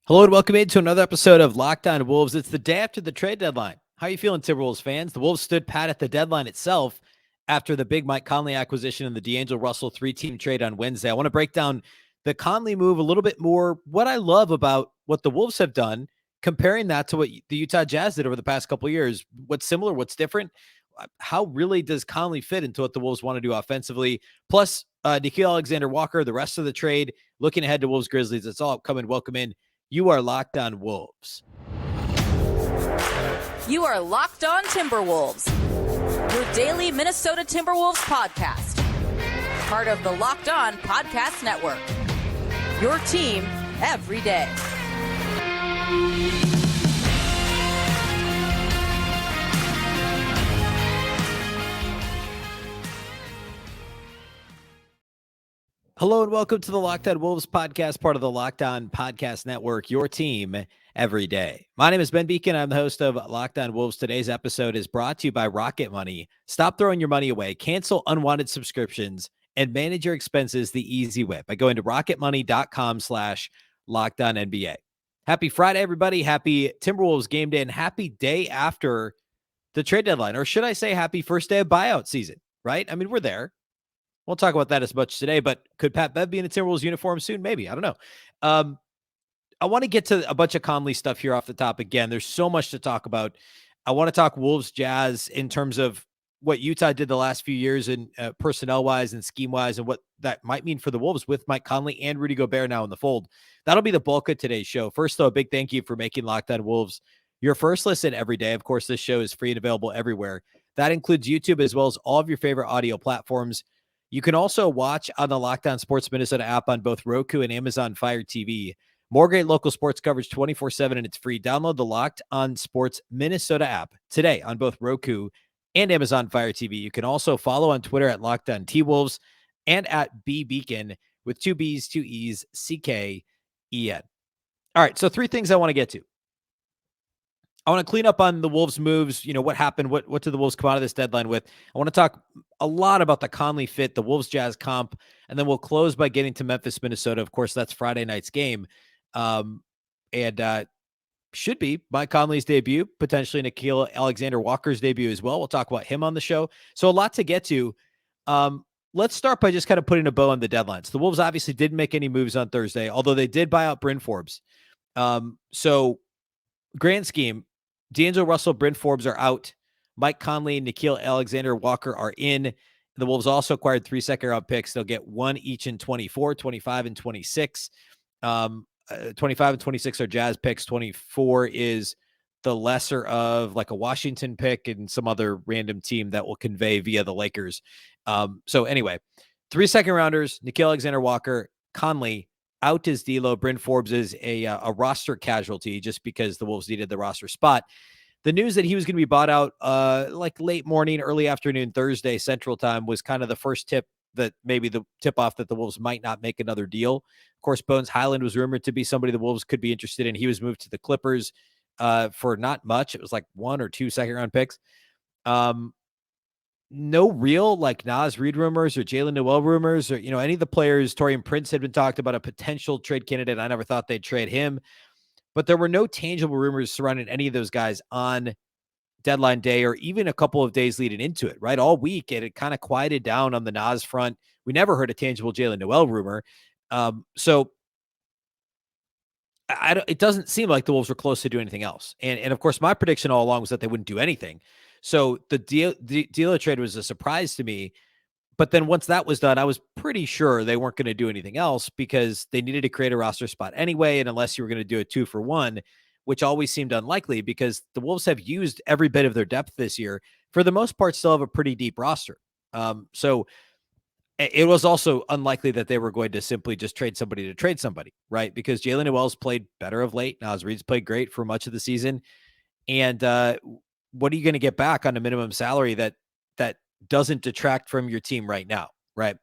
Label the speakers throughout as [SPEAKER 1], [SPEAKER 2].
[SPEAKER 1] Hello and welcome into another episode of Locked On Wolves. It's the day after the trade deadline. How are you feeling, Timberwolves fans? The Wolves stood pat at the deadline itself after the big Mike Conley acquisition and the D'Angelo Russell three-team trade on Wednesday. I want to break down the Conley move a little bit more, what I love about what the Wolves have done, comparing that to what the Utah Jazz did over the past couple of years. What's similar, what's different? How really does Conley fit into what the Wolves want to do offensively? Plus, Nickeil Alexander-Walker, the rest of the trade, looking ahead to Wolves-Grizzlies. It's all upcoming. Welcome in. You are Locked On Wolves.
[SPEAKER 2] You are Locked On Timberwolves, your daily Minnesota Timberwolves podcast. Part of the Locked On Podcast Network. Your team every day.
[SPEAKER 1] Hello and welcome to the Locked On Wolves podcast, part of the Locked On Podcast Network, your team every day. My name is Ben Beecken. I'm the host of Locked On Wolves. Today's episode is brought to you by Rocket Money. Stop throwing your money away, cancel unwanted subscriptions, and manage your expenses the easy way by going to rocketmoney.com/LockedOnNBA. Happy Friday, everybody. Happy Timberwolves game day and happy day after the trade deadline. Or should I say happy first day of buyout season, right? I mean, we're there. We'll talk about that as much today, but could Pat Bev be in a Timberwolves uniform soon? Maybe. I don't know. I want to get to a bunch of Conley stuff here off the top again. There's so much to talk about. I want to talk Wolves-Jazz in terms of what Utah did the last few years and personnel-wise and scheme-wise and what that might mean for the Wolves with Mike Conley and Rudy Gobert now in the fold. That'll be the bulk of today's show. First, though, a big thank you for making Locked On Wolves your first listen every day. Of course, this show is free and available everywhere. That includes YouTube as well as all of your favorite audio platforms. You can also watch on the Locked On Sports Minnesota app on both Roku and Amazon Fire TV. More great local sports coverage 24/7, and it's free. Download the Locked On Sports Minnesota app today on both Roku and Amazon Fire TV. You can also follow on Twitter at Locked On T-Wolves and at Beecken with two B's, two E's, CKEN. All right, so three things I want to get to. I want to clean up on the Wolves moves. You know, what happened? What did the Wolves come out of this deadline with? I want to talk a lot about the Conley fit, the Wolves-Jazz comp, and then we'll close by getting to Memphis, Minnesota. Of course, that's Friday night's game. Should be Mike Conley's debut, potentially Nickeil Alexander-Walker's debut as well. We'll talk about him on the show. So a lot to get to. Let's start by just kind of putting a bow on the deadlines. The Wolves obviously didn't make any moves on Thursday, although they did buy out Bryn Forbes. So grand scheme, D'Angelo Russell, Bryn Forbes are out. Mike Conley and Nickeil Alexander-Walker are in. The Wolves also acquired 3 second-round picks. They'll get one each in 24, 25, and 26. 25 and 26 are Jazz picks. 24 is the lesser of like a Washington pick and some other random team that will convey via the Lakers. So anyway, 3 second-rounders, Nickeil Alexander-Walker, Conley. Out is D'Lo. Bryn Forbes is a roster casualty just because the Wolves needed the roster spot. The news that he was going to be bought out like late morning, early afternoon, Thursday Central Time was kind of the first tip that maybe the tip-off that the Wolves might not make another deal. Of course, Bones Highland was rumored to be somebody the Wolves could be interested in. He was moved to the Clippers for not much. It was like 1 or 2 second-round picks. No real like Naz Reid rumors or Jalen Noel rumors or, you know, any of the players. Taurean Prince had been talked about a potential trade candidate. I never thought they'd trade him, but there were no tangible rumors surrounding any of those guys on deadline day or even a couple of days leading into it, right? All week, it had kind of quieted down on the Naz front. We never heard a tangible Jalen Noel rumor. So it doesn't seem like the Wolves were close to doing anything else. And of course, my prediction all along was that they wouldn't do anything. So the D'Lo trade was a surprise to me. But then once that was done, I was pretty sure they weren't going to do anything else because they needed to create a roster spot anyway. And unless you were going to do a 2-for-1, which always seemed unlikely because the Wolves have used every bit of their depth this year, for the most part, still have a pretty deep roster. So it was also unlikely that they were going to simply just trade somebody to trade somebody, right? Because Jalen Noel's played better of late. Naz Reid's played great for much of the season. And what are you going to get back on a minimum salary that doesn't detract from your team right now, right?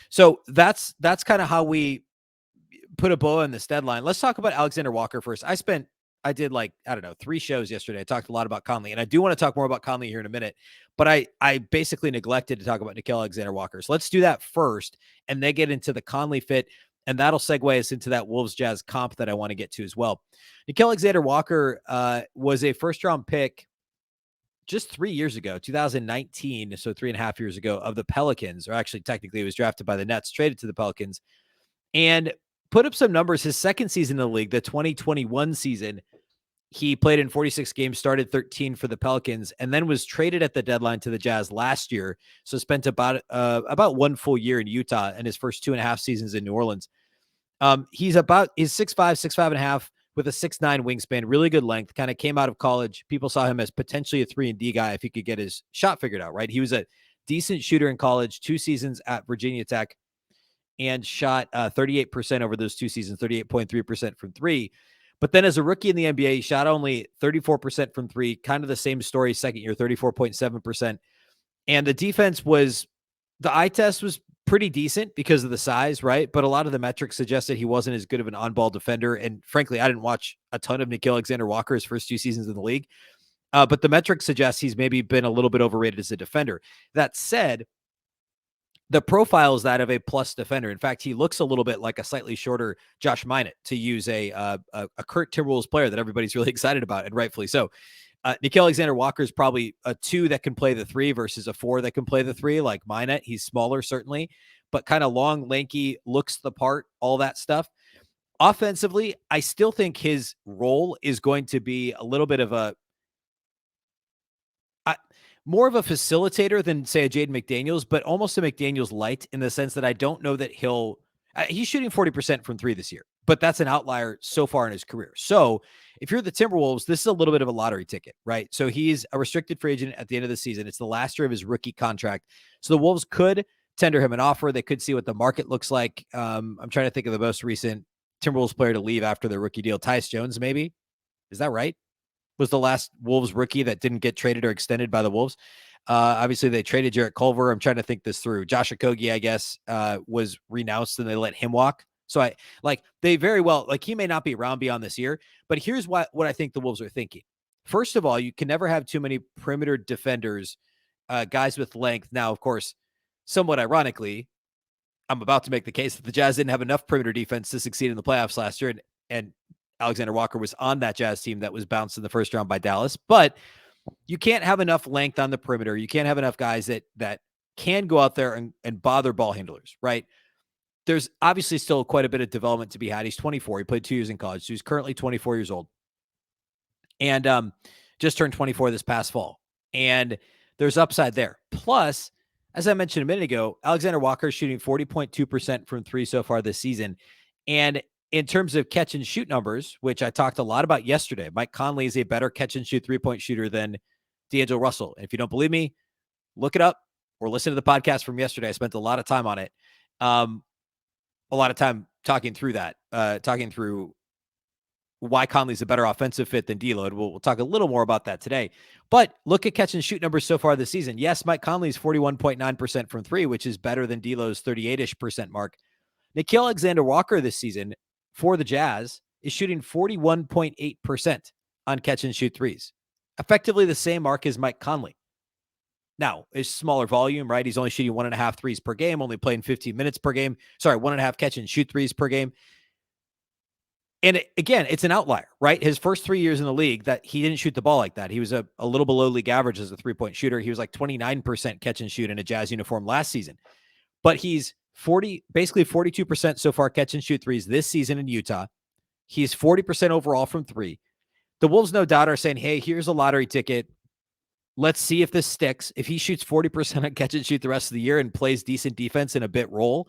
[SPEAKER 1] So that's kind of how we put a bow on this deadline. Let's talk about Alexander Walker first. I did like, I don't know, 3 shows yesterday. I talked a lot about Conley, and I do want to talk more about Conley here in a minute, but I basically neglected to talk about Nickeil Alexander-Walker. So let's do that first and then get into the Conley fit. And that'll segue us into that Wolves-Jazz comp that I want to get to as well. Nickeil Alexander-Walker was a first-round pick just 3 years ago, 2019, so 3.5 years ago, of the Pelicans, or actually technically he was drafted by the Nets, traded to the Pelicans, and put up some numbers. His second season in the league, the 2021 season, he played in 46 games, started 13 for the Pelicans, and then was traded at the deadline to the Jazz last year. So spent about 1 full year in Utah and his first 2.5 seasons in New Orleans. He's 6'5", 6'5.5", with a 6'9" wingspan, really good length. Kind of came out of college. People saw him as potentially a 3-and-D guy if he could get his shot figured out right. He was a decent shooter in college, 2 seasons at Virginia Tech, and shot 38% over those 2 seasons, 38.3% from three. But then as a rookie in the NBA, he shot only 34% from three, kind of the same story second year, 34.7%. And the defense was, the eye test was pretty decent because of the size, right? But a lot of the metrics suggested he wasn't as good of an on-ball defender. And frankly, I didn't watch a ton of Nickeil Alexander-Walker's first 2 seasons in the league. But the metrics suggest he's maybe been a little bit overrated as a defender. That said, the profile is that of a plus defender. In fact, he looks a little bit like a slightly shorter Josh Minott, to use a Kurt Timberwolves player that everybody's really excited about, and rightfully so. Nickeil Alexander-Walker is probably a 2 that can play the 3 versus a 4 that can play the 3, like Minott. He's smaller, certainly, but kind of long, lanky, looks the part, all that stuff. Offensively, I still think his role is going to be a little bit of more of a facilitator than, say, a Jaden McDaniels, but almost a McDaniels light, in the sense that I don't know that he's shooting 40% from 3 this year, but that's an outlier so far in his career. So if you're the Timberwolves, this is a little bit of a lottery ticket, right? So he's a restricted free agent at the end of the season. It's the last year of his rookie contract. So the Wolves could tender him an offer. They could see what the market looks like. I'm trying to think of the most recent Timberwolves player to leave after their rookie deal. Tyus Jones, maybe? Is that right? Was the last Wolves rookie that didn't get traded or extended by the Wolves. Obviously, they traded Jarrett Culver. I'm trying to think this through. Josh Okogie, I guess, was renounced and they let him walk. So they very well, he may not be around beyond this year, but here's what I think the Wolves are thinking. First of all, you can never have too many perimeter defenders, guys with length. Now, of course, somewhat ironically, I'm about to make the case that the Jazz didn't have enough perimeter defense to succeed in the playoffs last year. And Alexander Walker was on that Jazz team that was bounced in the first round by Dallas, but you can't have enough length on the perimeter. You can't have enough guys that can go out there and bother ball handlers, right? There's obviously still quite a bit of development to be had. He's 24. He played 2 years in college. So he's currently 24 years old and just turned 24 this past fall. And there's upside there. Plus, as I mentioned a minute ago, Alexander Walker is shooting 40.2% from 3 so far this season. And in terms of catch and shoot numbers, which I talked a lot about yesterday, Mike Conley is a better catch and shoot 3-point shooter than D'Angelo Russell. And if you don't believe me, look it up or listen to the podcast from yesterday. I spent a lot of time on it. A lot of time talking through that, talking through why Conley's a better offensive fit than D'Lo. And we'll talk a little more about that today. But look at catch and shoot numbers so far this season. Yes, Mike Conley's 41.9% from 3, which is better than D'Lo's 38-ish% mark. Nickeil Alexander-Walker this season for the Jazz is shooting 41.8% on catch and shoot 3s. Effectively the same mark as Mike Conley. Now, it's smaller volume, right? He's only shooting 1.5 threes per game, only playing 15 minutes per game. Sorry, 1.5 catch and shoot 3s per game. And again, it's an outlier, right? His first 3 years in the league, that he didn't shoot the ball like that. He was a little below league average as a 3-point shooter. He was like 29% catch and shoot in a Jazz uniform last season. But he's basically 42% so far catch and shoot 3s this season in Utah. He's 40% overall from 3. The Wolves, no doubt, are saying, hey, here's a lottery ticket. Let's see if this sticks. If he shoots 40% on catch and shoot the rest of the year and plays decent defense in a bit role,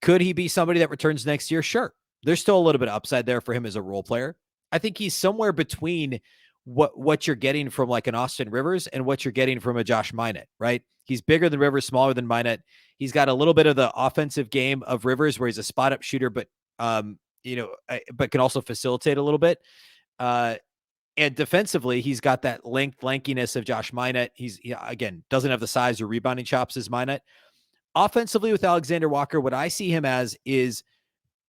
[SPEAKER 1] could he be somebody that returns next year? Sure. There's still a little bit of upside there for him as a role player. I think he's somewhere between what you're getting from like an Austin Rivers and what you're getting from a Josh Minott, right? He's bigger than Rivers, smaller than Minott. He's got a little bit of the offensive game of Rivers, where he's a spot up shooter, but can also facilitate a little bit. And defensively, he's got that lankiness of Josh Minott. Again, doesn't have the size or rebounding chops as Minott. Offensively, with Alexander Walker, what I see him as is,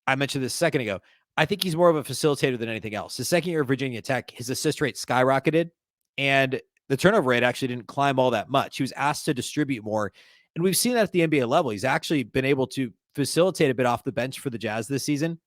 [SPEAKER 1] I mentioned this a second ago, I think he's more of a facilitator than anything else. His second year of Virginia Tech, his assist rate skyrocketed, and the turnover rate actually didn't climb all that much. He was asked to distribute more, and we've seen that at the NBA level. He's actually been able to facilitate a bit off the bench for the Jazz this season.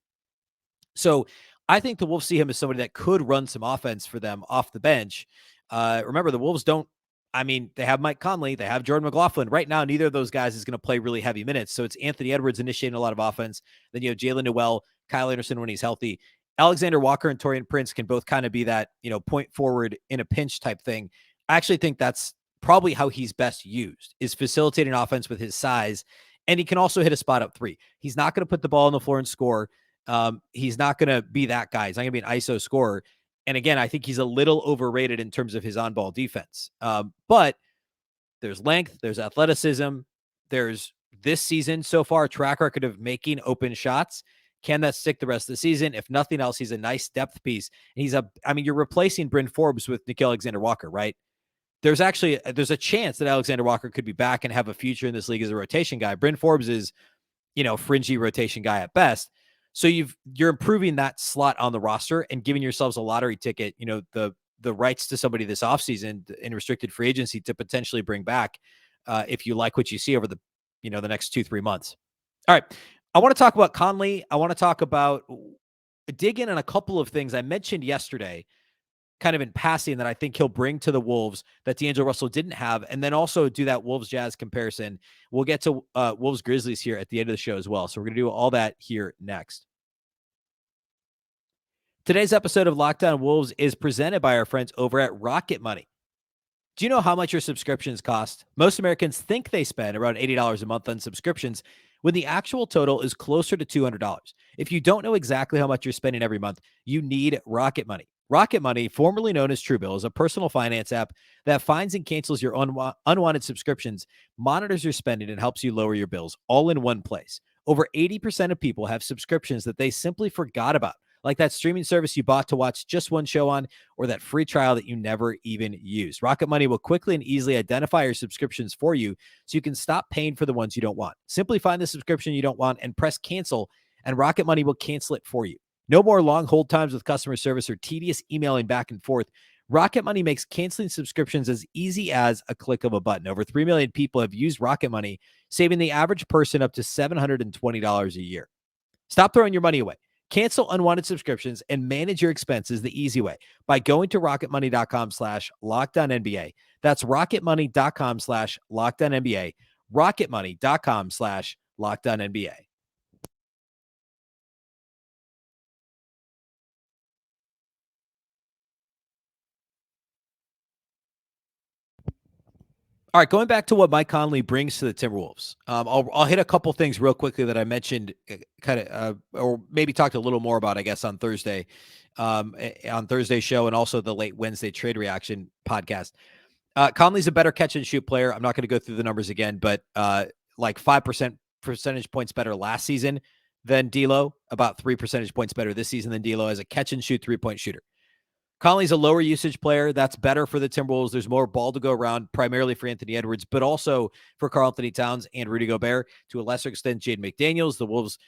[SPEAKER 1] So I think the Wolves see him as somebody that could run some offense for them off the bench. Remember, the Wolves don't, I mean, they have Mike Conley, they have Jordan McLaughlin. Right now, neither of those guys is going to play really heavy minutes. So it's Anthony Edwards initiating a lot of offense. Then you have Jalen Noel, Kyle Anderson when he's healthy. Alexander-Walker and Taurean Prince can both kind of be that, point forward in a pinch type thing. I actually think that's probably how he's best used, is facilitating offense with his size. And he can also hit a spot up three. He's not going to put the ball on the floor and score. He's not going to be that guy. He's not going to be an ISO scorer. And again, I think he's a little overrated in terms of his on-ball defense. But there's length, there's athleticism, there's this season so far a track record of making open shots. Can that stick the rest of the season? If nothing else, he's a nice depth piece. And you're replacing Bryn Forbes with Nickeil Alexander-Walker, right? There's a chance that Alexander-Walker could be back and have a future in this league as a rotation guy. Bryn Forbes is, fringy rotation guy at best. So you're improving that slot on the roster and giving yourselves a lottery ticket, the rights to somebody this offseason in restricted free agency to potentially bring back if you like what you see over the next 2-3 months. All right. I want to talk about Conley. I want to dig in on a couple of things I mentioned yesterday, kind of in passing, that I think he'll bring to the Wolves that D'Angelo Russell didn't have, and then also do that Wolves-Jazz comparison. We'll get to Wolves-Grizzlies here at the end of the show as well. So we're going to do all that here next. Today's episode of Locked On Wolves is presented by our friends over at Rocket Money. Do you know how much your subscriptions cost? Most Americans think they spend around $80 a month on subscriptions, when the actual total is closer to $200. If you don't know exactly how much you're spending every month, you need Rocket Money. Rocket Money, formerly known as Truebill, is a personal finance app that finds and cancels your unwanted subscriptions, monitors your spending, and helps you lower your bills all in one place. Over 80% of people have subscriptions that they simply forgot about, like that streaming service you bought to watch just one show on, or that free trial that you never even used. Rocket Money will quickly and easily identify your subscriptions for you so you can stop paying for the ones you don't want. Simply find the subscription you don't want and press cancel, and Rocket Money will cancel it for you. No more long hold times with customer service or tedious emailing back and forth. Rocket Money makes canceling subscriptions as easy as a click of a button. Over 3 million people have used Rocket Money, saving the average person up to $720 a year. Stop throwing your money away. Cancel unwanted subscriptions and manage your expenses the easy way by going to rocketmoney.com/LockedOnNBA. That's rocketmoney.com/LockedOnNBA. rocketmoney.com/LockedOnNBA. All right, going back to what Mike Conley brings to the Timberwolves. I'll hit a couple things real quickly that I mentioned, or maybe talked a little more about, I guess, on Thursday's show, and also the late Wednesday trade reaction podcast. Conley's a better catch and shoot player. I'm not going to go through the numbers again, but like 5% percentage points better last season than D'Lo, about 3 percentage points better this season than D'Lo as a catch and shoot 3-point shooter. Conley's a lower usage player. That's better for the Timberwolves. There's more ball to go around, primarily for Anthony Edwards, but also for Karl-Anthony Towns and Rudy Gobert, to a lesser extent, Jaden McDaniels. The Wolves,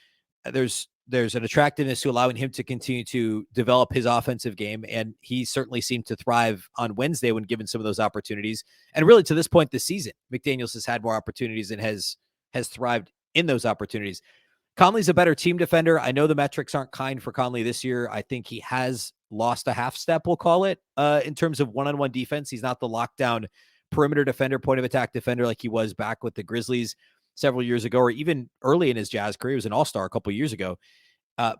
[SPEAKER 1] there's an attractiveness to allowing him to continue to develop his offensive game, and he certainly seemed to thrive on Wednesday when given some of those opportunities. And really, to this point this season, McDaniels has had more opportunities and has thrived in those opportunities. Conley's a better team defender. I know the metrics aren't kind for Conley this year. I think he has lost a half step, we'll call it, in terms of one-on-one defense. He's not the lockdown perimeter defender, point of attack defender like he was back with the Grizzlies several years ago, or even early in his Jazz career. He was an all-star a couple years ago.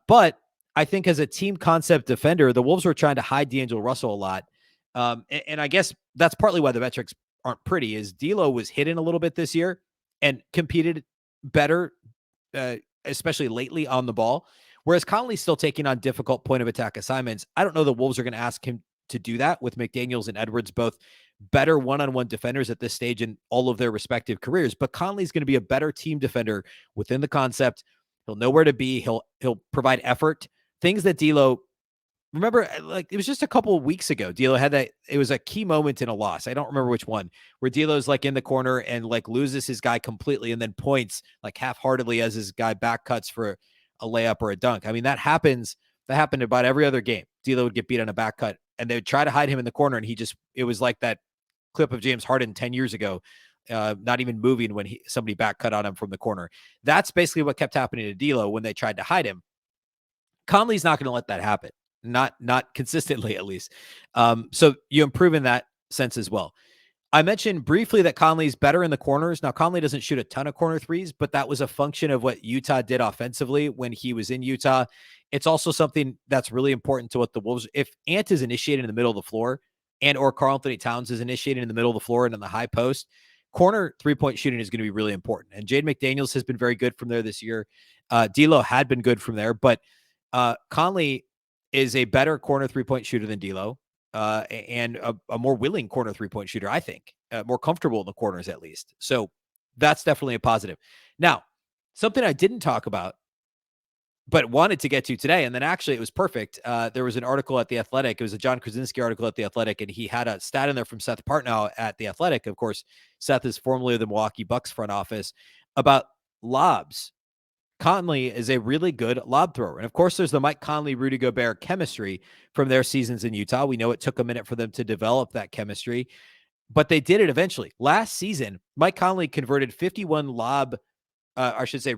[SPEAKER 1] But I think as a team concept defender, the Wolves were trying to hide D'Angelo Russell a lot. And I guess that's partly why the metrics aren't pretty, is D'Lo was hidden a little bit this year and competed better, especially lately on the ball. Whereas Conley's still taking on difficult point of attack assignments. I don't know the Wolves are going to ask him to do that with McDaniels and Edwards, both better one-on-one defenders at this stage in all of their respective careers. But Conley's going to be a better team defender within the concept. He'll know where to be. He'll provide effort. Things that D'Lo, remember, like it was just a couple of weeks ago, D'Lo had that. It was a key moment in a loss. I don't remember which one, where D'Lo's like in the corner and like loses his guy completely and then points like half-heartedly as his guy back cuts for a layup or a dunk. I mean, that happens. That happened about every other game. D'Lo would get beat on a back cut and they would try to hide him in the corner. And it was like that clip of James Harden 10 years ago, not even moving when somebody back cut on him from the corner. That's basically what kept happening to D'Lo when they tried to hide him. Conley's not going to let that happen, not consistently at least. So you improve in that sense as well. I mentioned briefly that Conley's better in the corners. Now, Conley doesn't shoot a ton of corner threes, but that was a function of what Utah did offensively when he was in Utah. It's also something that's really important to what the Wolves, if Ant is initiating in the middle of the floor and or Karl-Anthony Towns is initiating in the middle of the floor and on the high post, corner three-point shooting is going to be really important. And Jaden McDaniels has been very good from there this year. D'Lo had been good from there, but Conley is a better corner three-point shooter than D'Lo. And a more willing corner three-point shooter, I think, more comfortable in the corners at least. So that's definitely a positive. Now, something I didn't talk about, but wanted to get to today, and then actually it was perfect. There was an article at The Athletic. It was a John Krasinski article at The Athletic, and he had a stat in there from Seth Partnow at The Athletic. Of course, Seth is formerly of the Milwaukee Bucks front office, about lobs. Conley is a really good lob thrower. And of course, there's the Mike Conley, Rudy Gobert chemistry from their seasons in Utah. We know it took a minute for them to develop that chemistry, but they did it eventually. Last season, Mike Conley converted 51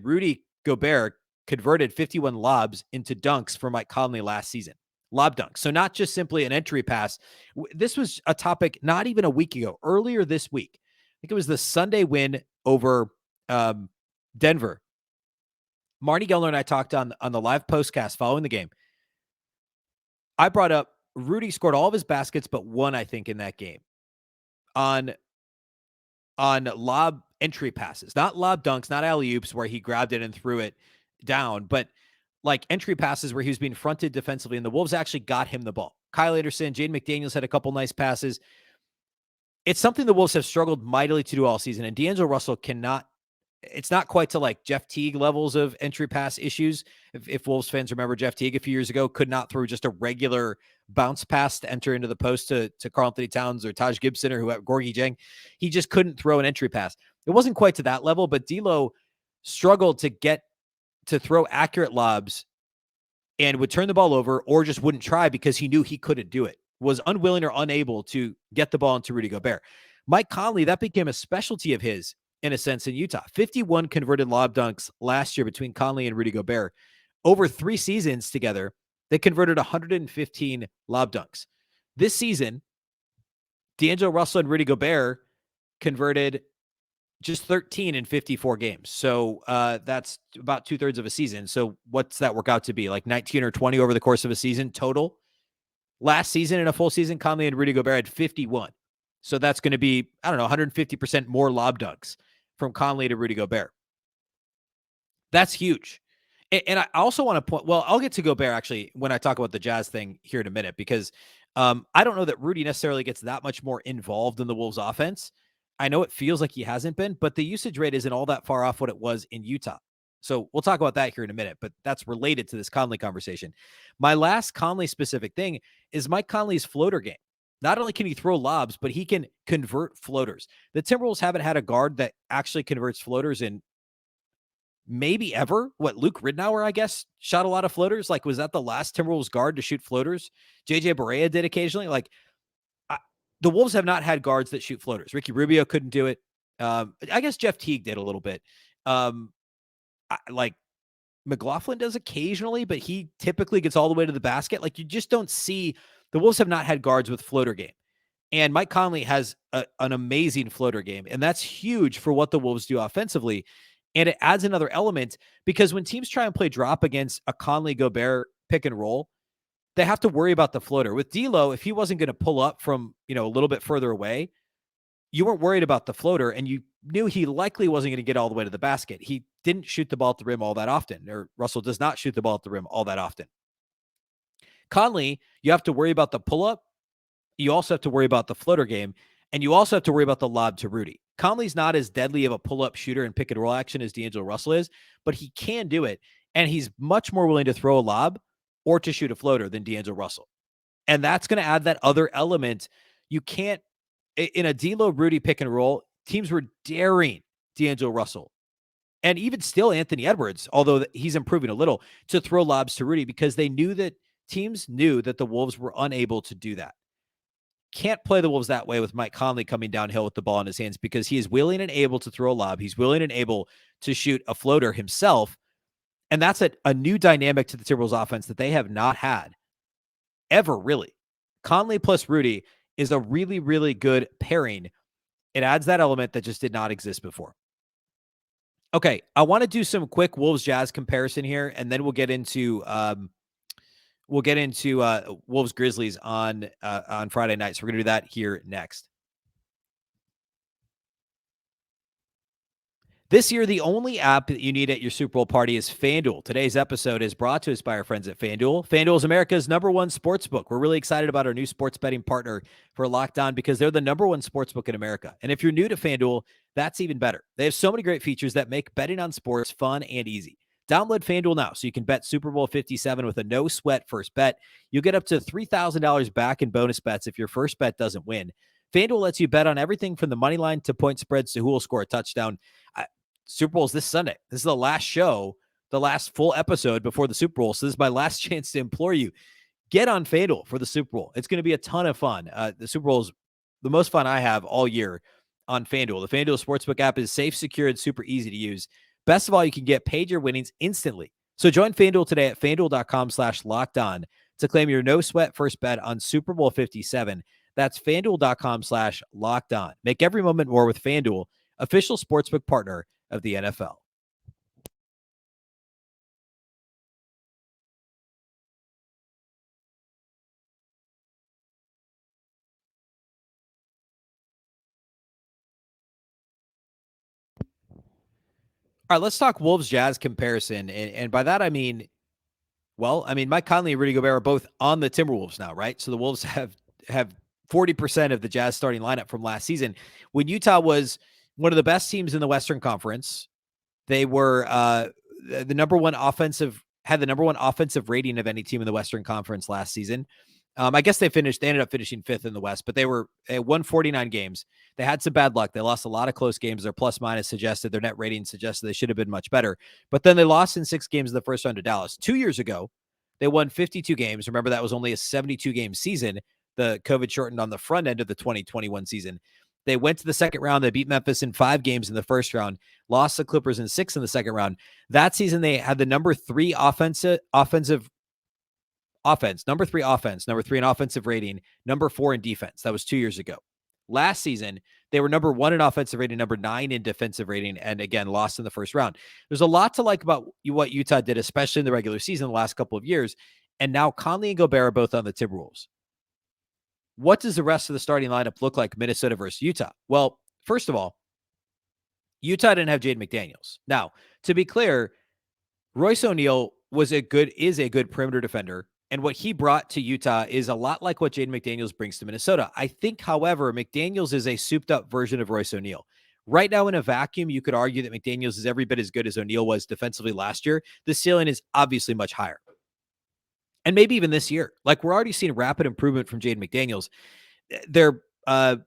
[SPEAKER 1] Rudy Gobert converted 51 lobs into dunks for Mike Conley last season. Lob dunks. So not just simply an entry pass. This was a topic not even a week ago, earlier this week. I think it was the Sunday win over Denver. Marty Geller and I talked on the live postcast following the game. I brought up Rudy scored all of his baskets but one, I think, in that game on lob entry passes, not lob dunks, not alley-oops where he grabbed it and threw it down, but like entry passes where he was being fronted defensively, and the Wolves actually got him the ball. Kyle Anderson, Jaden McDaniels had a couple nice passes. It's something the Wolves have struggled mightily to do all season, and D'Angelo Russell cannot. It's not quite to like Jeff Teague levels of entry pass issues. If Wolves fans remember, Jeff Teague a few years ago could not throw just a regular bounce pass to enter into the post to Karl-Anthony Towns or Taj Gibson or whoever, Gorgie Jang. He just couldn't throw an entry pass. It wasn't quite to that level, but D'Lo struggled to get to throw accurate lobs and would turn the ball over or just wouldn't try because he knew he couldn't do it, was unwilling or unable to get the ball into Rudy Gobert. Mike Conley, that became a specialty of his in a sense in Utah. 51 converted lob dunks last year between Conley and Rudy Gobert. Over 3 seasons together, they converted 115 lob dunks. This season, D'Angelo Russell and Rudy Gobert converted just 13 in 54 games. So that's about 2/3 of a season. So what's that work out to be? Like 19 or 20 over the course of a season total? Last season in a full season, Conley and Rudy Gobert had 51. So that's going to be, 150% more lob dunks from Conley to Rudy Gobert. That's huge. And I also want to point, well, I'll get to Gobert actually when I talk about the Jazz thing here in a minute, because I don't know that Rudy necessarily gets that much more involved in the Wolves offense. I know it feels like he hasn't been, but the usage rate isn't all that far off what it was in Utah. So we'll talk about that here in a minute, but that's related to this Conley conversation. My last Conley specific thing is Mike Conley's floater game. Not only can he throw lobs, but he can convert floaters. The Timberwolves haven't had a guard that actually converts floaters in maybe ever. Luke Ridnour, I guess, shot a lot of floaters. Like, was that the last Timberwolves guard to shoot floaters? JJ Barea did occasionally. Like, the Wolves have not had guards that shoot floaters. Ricky Rubio couldn't do it. I guess Jeff Teague did a little bit. Like McLaughlin does occasionally, but he typically gets all the way to the basket. Like, you just don't see. The Wolves have not had guards with floater game. And Mike Conley has an amazing floater game. And that's huge for what the Wolves do offensively. And it adds another element, because when teams try and play drop against a Conley Gobert pick and roll, they have to worry about the floater. With D'Lo, if he wasn't going to pull up from, a little bit further away, you weren't worried about the floater, and you knew he likely wasn't going to get all the way to the basket. He didn't shoot the ball at the rim all that often, or Russell does not shoot the ball at the rim all that often. Conley, you have to worry about the pull-up. You also have to worry about the floater game, and you also have to worry about the lob to Rudy. Conley's not as deadly of a pull-up shooter in pick-and-roll action as D'Angelo Russell is, but he can do it, and he's much more willing to throw a lob or to shoot a floater than D'Angelo Russell. And that's going to add that other element. You can't, in a D'Lo Rudy pick-and-roll, teams were daring D'Angelo Russell, and even still Anthony Edwards, although he's improving a little, to throw lobs to Rudy, because teams knew that the Wolves were unable to do that. can't play the Wolves that way with Mike Conley coming downhill with the ball in his hands, because he is willing and able to throw a lob. He's willing and able to shoot a floater himself. And that's a new dynamic to the Timberwolves offense that they have not had ever, really. Conley plus Rudy is a really, really good pairing. It adds that element that just did not exist before. Okay, I want to do some quick Wolves-Jazz comparison here, and then we'll get into Wolves-Grizzlies on Friday night. So we're going to do that here next. This year, the only app that you need at your Super Bowl party is FanDuel. Today's episode is brought to us by our friends at FanDuel. FanDuel is America's #1 sportsbook. We're really excited about our new sports betting partner for Locked On, because they're the #1 sportsbook in America. And if you're new to FanDuel, that's even better. They have so many great features that make betting on sports fun and easy. Download FanDuel now so you can bet Super Bowl 57 with a no-sweat first bet. You'll get up to $3,000 back in bonus bets if your first bet doesn't win. FanDuel lets you bet on everything from the money line to point spreads to who will score a touchdown. Super Bowl's this Sunday. This is the last show, the last full episode before the Super Bowl. So this is my last chance to implore you, get on FanDuel for the Super Bowl. It's going to be a ton of fun. The Super Bowl is the most fun I have all year on FanDuel. The FanDuel Sportsbook app is safe, secure, and super easy to use. Best of all, you can get paid your winnings instantly. So join FanDuel today at FanDuel.com/lockedon to claim your no-sweat first bet on Super Bowl 57. That's FanDuel.com/lockedon. Make every moment more with FanDuel, official sportsbook partner of the NFL. All right, let's talk Wolves-Jazz comparison. And by that, I mean, Mike Conley and Rudy Gobert are both on the Timberwolves now, right? So the Wolves have 40% of the Jazz starting lineup from last season. When Utah was one of the best teams in the Western Conference, they were the number one offensive rating of any team in the Western Conference last season. I guess they ended up finishing 5th in the West, but they won 49 games. They had some bad luck. They lost a lot of close games. Their plus minus suggested, their net rating suggested they should have been much better. But then they lost in 6 games in the first round to Dallas. 2 years ago, they won 52 games. Remember, that was only a 72-game season. The COVID shortened on the front end of the 2021 season. They went to the second round. They beat Memphis in 5 games in the first round, lost the Clippers in 6 in the second round. That season, they had the number 3 offense, number 3 in offensive rating, number 4 in defense. That was 2 years ago. Last season, they were number 1 in offensive rating, number 9 in defensive rating, and again, lost in the first round. There's a lot to like about what Utah did, especially in the regular season the last couple of years. And now Conley and Gobert are both on the Timberwolves. What does the rest of the starting lineup look like, Minnesota versus Utah? Well, first of all, Utah didn't have Jaden McDaniels. Now, to be clear, Royce O'Neal is a good perimeter defender. And what he brought to Utah is a lot like what Jaden McDaniels brings to Minnesota. I think, however, McDaniels is a souped-up version of Royce O'Neal. Right now, in a vacuum, you could argue that McDaniels is every bit as good as O'Neal was defensively last year. The ceiling is obviously much higher. And maybe even this year. Like, we're already seeing rapid improvement from Jaden McDaniels. A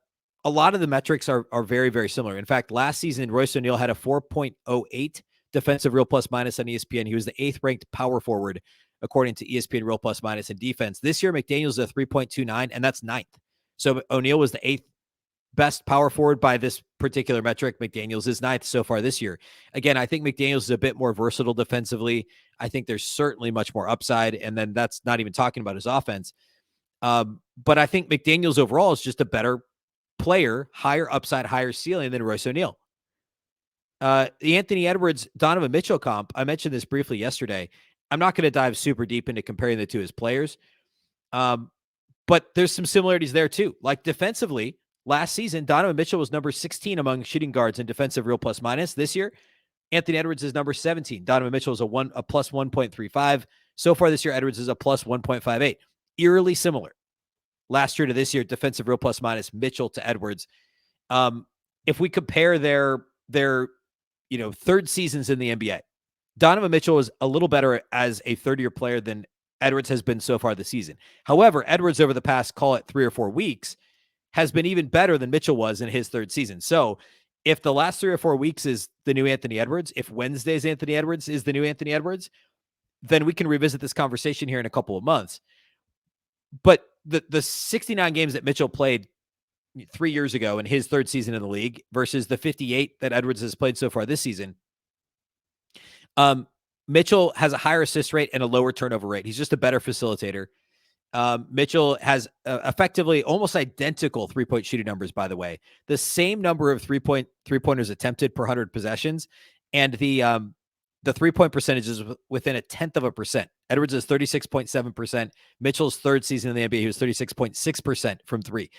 [SPEAKER 1] lot of the metrics are very, very similar. In fact, last season, Royce O'Neal had a 4.08 defensive real plus minus on ESPN. He was the 8th ranked power forward, according to ESPN real plus minus in defense. This year, McDaniels is a 3.29, and that's 9th. So O'Neal was the 8th best power forward by this particular metric. McDaniels is 9th so far this year. Again, I think McDaniels is a bit more versatile defensively. I think there's certainly much more upside, and then that's not even talking about his offense. But I think McDaniels overall is just a better player, higher upside, higher ceiling than Royce O'Neal. The Anthony Edwards, Donovan Mitchell comp, I mentioned this briefly yesterday. I'm not going to dive super deep into comparing the two as players. But there's some similarities there too. Like defensively, last season, Donovan Mitchell was number 16 among shooting guards in defensive real plus minus. This year, Anthony Edwards is number 17. Donovan Mitchell is a plus 1.35. So far this year, Edwards is a plus 1.58. Eerily similar. Last year to this year, defensive real plus minus, Mitchell to Edwards. If we compare their third seasons in the NBA, Donovan Mitchell is a little better as a third-year player than Edwards has been so far this season. However, Edwards over the past, call it 3 or 4 weeks, has been even better than Mitchell was in his third season. So if the last 3 or 4 weeks is the new Anthony Edwards, if Wednesday's Anthony Edwards is the new Anthony Edwards, then we can revisit this conversation here in a couple of months. But the 69 games that Mitchell played 3 years ago in his third season in the league versus the 58 that Edwards has played so far this season. Mitchell has a higher assist rate and a lower turnover rate. He's just a better facilitator. Mitchell has effectively almost identical three-point shooting numbers, by the way. The same number of three-pointers attempted per 100 possessions, and the three-point percentage is within 0.1%. Edwards is 36.7%. Mitchell's third season in the NBA, he was 36.6% from three.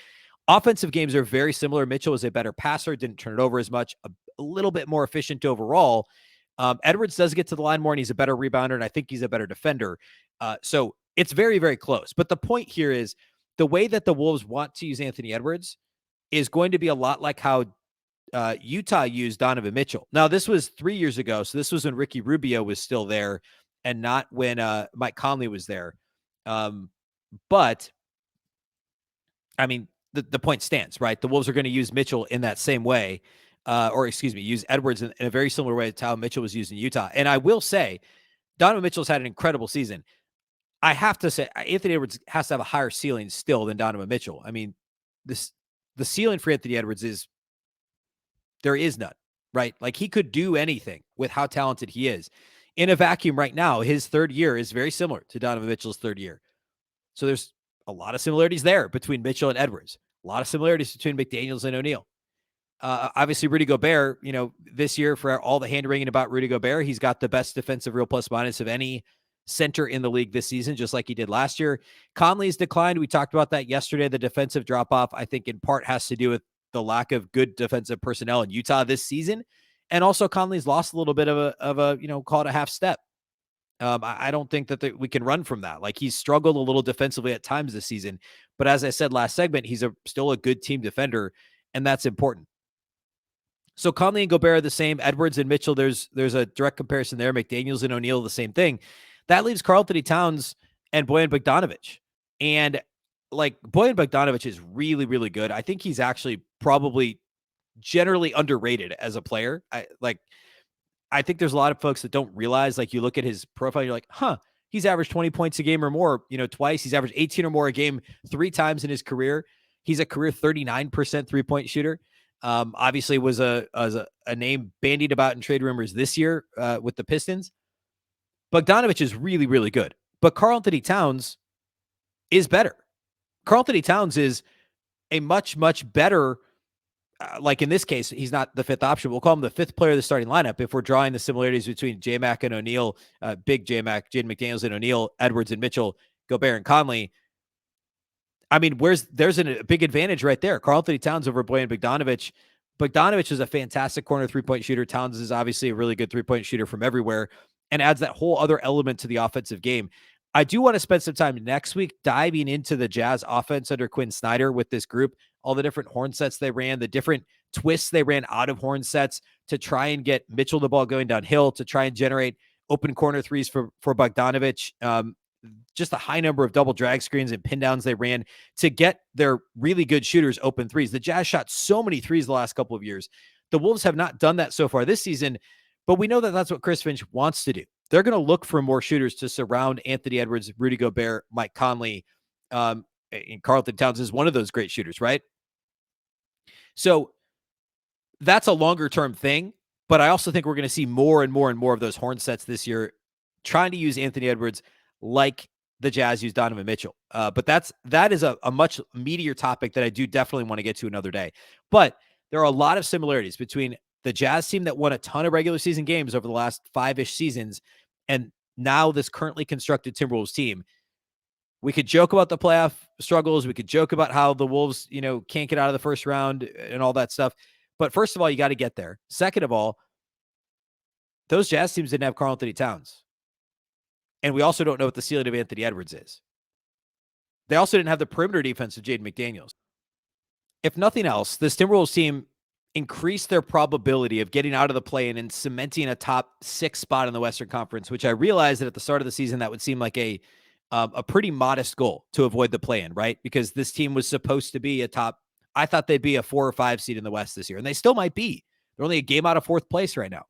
[SPEAKER 1] Offensive games are very similar. Mitchell was a better passer, didn't turn it over as much, a little bit more efficient overall. Edwards does get to the line more, and he's a better rebounder, and I think he's a better defender. So it's very, very close. But the point here is the way that the Wolves want to use Anthony Edwards is going to be a lot like how Utah used Donovan Mitchell. Now, this was 3 years ago, so this was when Ricky Rubio was still there and not when Mike Conley was there. But, I mean, the point stands, right? The Wolves are going to use Mitchell in that same way, use Edwards in a very similar way to how Mitchell was used in Utah. And I will say, Donovan Mitchell's had an incredible season. I have to say, Anthony Edwards has to have a higher ceiling still than Donovan Mitchell. I mean, the ceiling for Anthony Edwards there is none, right? Like, he could do anything with how talented he is. In a vacuum right now, his third year is very similar to Donovan Mitchell's third year. So there's a lot of similarities there between Mitchell and Edwards. A lot of similarities between McDaniels and O'Neal. Obviously, Rudy Gobert, this year, for all the hand-wringing about Rudy Gobert, he's got the best defensive real plus-minus of any center in the league this season, just like he did last year. Conley's declined. We talked about that yesterday. The defensive drop-off, I think, in part has to do with the lack of good defensive personnel in Utah this season. And also, Conley's lost a little bit of a call it a half step. I don't think that we can run from that. Like, he's struggled a little defensively at times this season. But as I said last segment, he's still a good team defender, and that's important. So Conley and Gobert are the same. Edwards and Mitchell, there's a direct comparison there. McDaniels and O'Neal, the same thing. That leaves Karl-Anthony Towns and Bojan Bogdanovic. And, like, Bojan Bogdanovic is really, really good. I think he's actually probably generally underrated as a player. I think there's a lot of folks that don't realize, like, you look at his profile, you're like, he's averaged 20 points a game or more, twice. He's averaged 18 or more a game 3 times in his career. He's a career 39% three-point shooter. Obviously was a name bandied about in trade rumors this year with the Pistons. Bogdanovic is really, really good. But Karl-Anthony Towns is better. Karl-Anthony Towns is a much, much better, like in this case, he's not the fifth option. We'll call him the fifth player of the starting lineup if we're drawing the similarities between J-Mac and O'Neal, big J-Mac, Jaden McDaniels and O'Neal, Edwards and Mitchell, Gobert and Conley. I mean, there's a big advantage right there. Karl-Anthony Towns over Bojan Bogdanovic. Bogdanovic is a fantastic corner three-point shooter. Towns is obviously a really good three-point shooter from everywhere and adds that whole other element to the offensive game. I do want to spend some time next week diving into the Jazz offense under Quinn Snyder with this group, all the different horn sets they ran, the different twists they ran out of horn sets to try and get Mitchell the ball going downhill, to try and generate open corner threes for Bogdanovic. Just a high number of double drag screens and pin downs they ran to get their really good shooters open threes. The Jazz shot so many threes the last couple of years. The Wolves have not done that so far this season, but we know that that's what Chris Finch wants to do. They're going to look for more shooters to surround Anthony Edwards, Rudy Gobert, Mike Conley, and Karl-Anthony Towns is one of those great shooters, right? So that's a longer term thing, but I also think we're going to see more and more and more of those horn sets this year, trying to use Anthony Edwards like the Jazz use Donovan Mitchell. But that is a much meatier topic that I do definitely want to get to another day. But there are a lot of similarities between the Jazz team that won a ton of regular season games over the last 5-ish seasons and now this currently constructed Timberwolves team. We could joke about the playoff struggles. We could joke about how the Wolves, can't get out of the first round and all that stuff. But first of all, you got to get there. Second of all, those Jazz teams didn't have Karl-Anthony Towns. And we also don't know what the ceiling of Anthony Edwards is. They also didn't have the perimeter defense of Jaden McDaniels. If nothing else, this Timberwolves team increased their probability of getting out of the play-in and cementing a top 6 spot in the Western Conference, which I realized that at the start of the season, that would seem like a pretty modest goal to avoid the play-in, right? Because this team was supposed to be I thought they'd be a 4 or 5 seed in the West this year, and they still might be. They're only a game out of 4th place right now.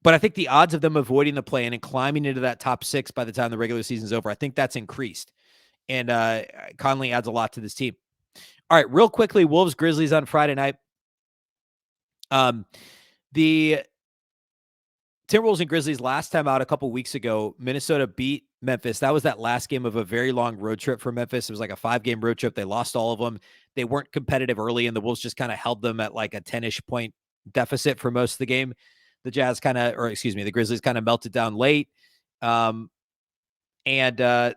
[SPEAKER 1] But I think the odds of them avoiding the play-in and climbing into that top 6 by the time the regular season's over, I think that's increased. And Conley adds a lot to this team. All right, real quickly, Wolves-Grizzlies on Friday night. The Timberwolves and Grizzlies last time out a couple weeks ago, Minnesota beat Memphis. That was that last game of a very long road trip for Memphis. It was like a 5-game road trip. They lost all of them. They weren't competitive early, and the Wolves just kind of held them at like a 10-ish point deficit for most of the game. The the Grizzlies kind of melted down late. And that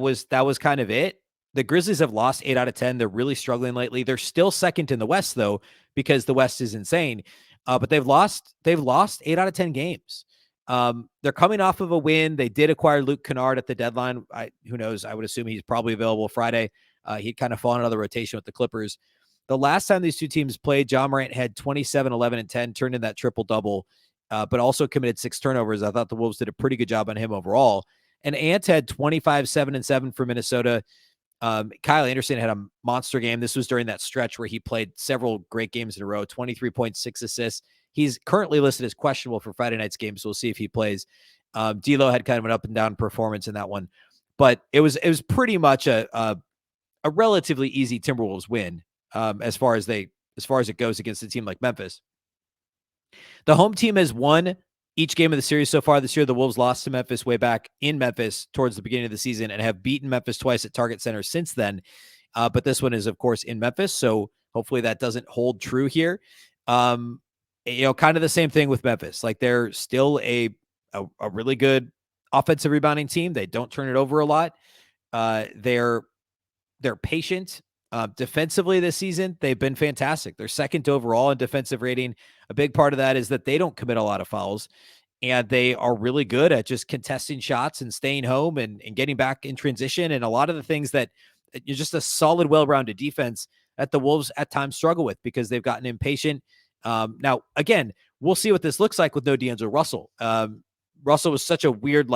[SPEAKER 1] was kind of it. The Grizzlies have lost 8 out of 10. They're really struggling lately. They're still second in the West, though, because the West is insane. But they've lost 8 out of 10 games. They're coming off of a win. They did acquire Luke Kennard at the deadline. Who knows? I would assume he's probably available Friday. He'd kind of fallen out of the rotation with the Clippers. The last time these two teams played, John Morant had 27, 11, and 10, turned in that triple-double, but also committed 6 turnovers. I thought the Wolves did a pretty good job on him overall. And Ant had 25, 7, and 7 for Minnesota. Kyle Anderson had a monster game. This was during that stretch where he played several great games in a row, 23.6 assists. He's currently listed as questionable for Friday night's game, so we'll see if he plays. D'Lo had kind of an up and down performance in that one, but it was pretty much a relatively easy Timberwolves win as far as it goes against a team like Memphis. The home team has won each game of the series so far this year. The Wolves lost to Memphis way back in Memphis towards the beginning of the season and have beaten Memphis twice at Target Center since then. But this one is, of course, in Memphis, so hopefully that doesn't hold true here. Kind of the same thing with Memphis. Like, they're still a really good offensive rebounding team. They don't turn it over a lot. They're patient. Defensively this season, they've been fantastic. They're second overall in defensive rating. A big part of that is that they don't commit a lot of fouls, and they are really good at just contesting shots and staying home and getting back in transition. And a lot of the things that you're just a solid, well-rounded defense that the Wolves at times struggle with because they've gotten impatient. Now, again, we'll see what this looks like with no D'Angelo Russell. Russell was such a weird,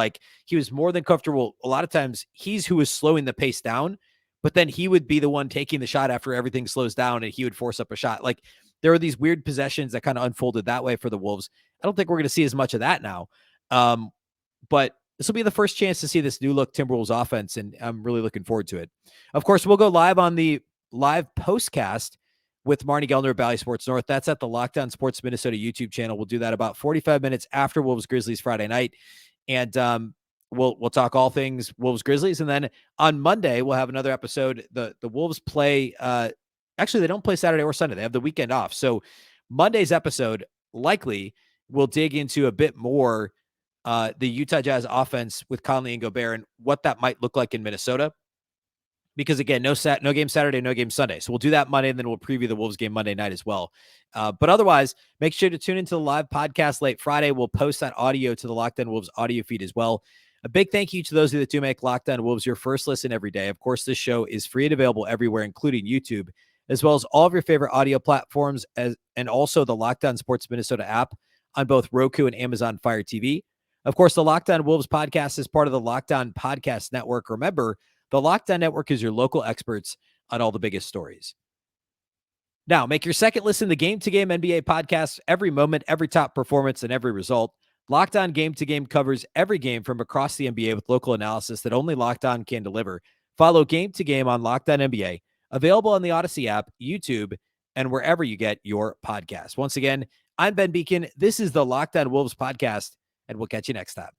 [SPEAKER 1] he was more than comfortable. A lot of times he's who was slowing the pace down, but then he would be the one taking the shot after everything slows down and he would force up a shot. Like, there were these weird possessions that kind of unfolded that way for the Wolves. I don't think we're going to see as much of that now. But this will be the first chance to see this new look Timberwolves offense, and I'm really looking forward to it. Of course, we'll go live on the live postcast with Marnie Gellner of Bally Sports North. That's at the Locked On Sports Minnesota YouTube channel. We'll do that about 45 minutes after Wolves-Grizzlies Friday night. And we'll talk all things Wolves-Grizzlies. And then on Monday, we'll have another episode. The Wolves play, actually, they don't play Saturday or Sunday. They have the weekend off. So Monday's episode likely will dig into a bit more the Utah Jazz offense with Conley and Gobert and what that might look like in Minnesota. Because, again, no game Saturday, no game Sunday. So we'll do that Monday, and then we'll preview the Wolves game Monday night as well. But otherwise, make sure to tune into the live podcast late Friday. We'll post that audio to the Locked On Wolves audio feed as well. A big thank you to those of you that do make Locked On Wolves your first listen every day. Of course, this show is free and available everywhere, including YouTube, as well as all of your favorite audio platforms, and also the Locked On Sports Minnesota app on both Roku and Amazon Fire TV. Of course, the Locked On Wolves podcast is part of the Locked On Podcast Network. Remember, the Locked On Network is your local experts on all the biggest stories. Now, make your second listen the Game-to-Game NBA podcast every moment, every top performance, and every result. Locked On Game-to-Game covers every game from across the NBA with local analysis that only Locked On can deliver. Follow Game-to-Game on Locked On NBA, available on the Odyssey app, YouTube, and wherever you get your podcasts. Once again, I'm Ben Beecken. This is the Locked On Wolves podcast, and we'll catch you next time.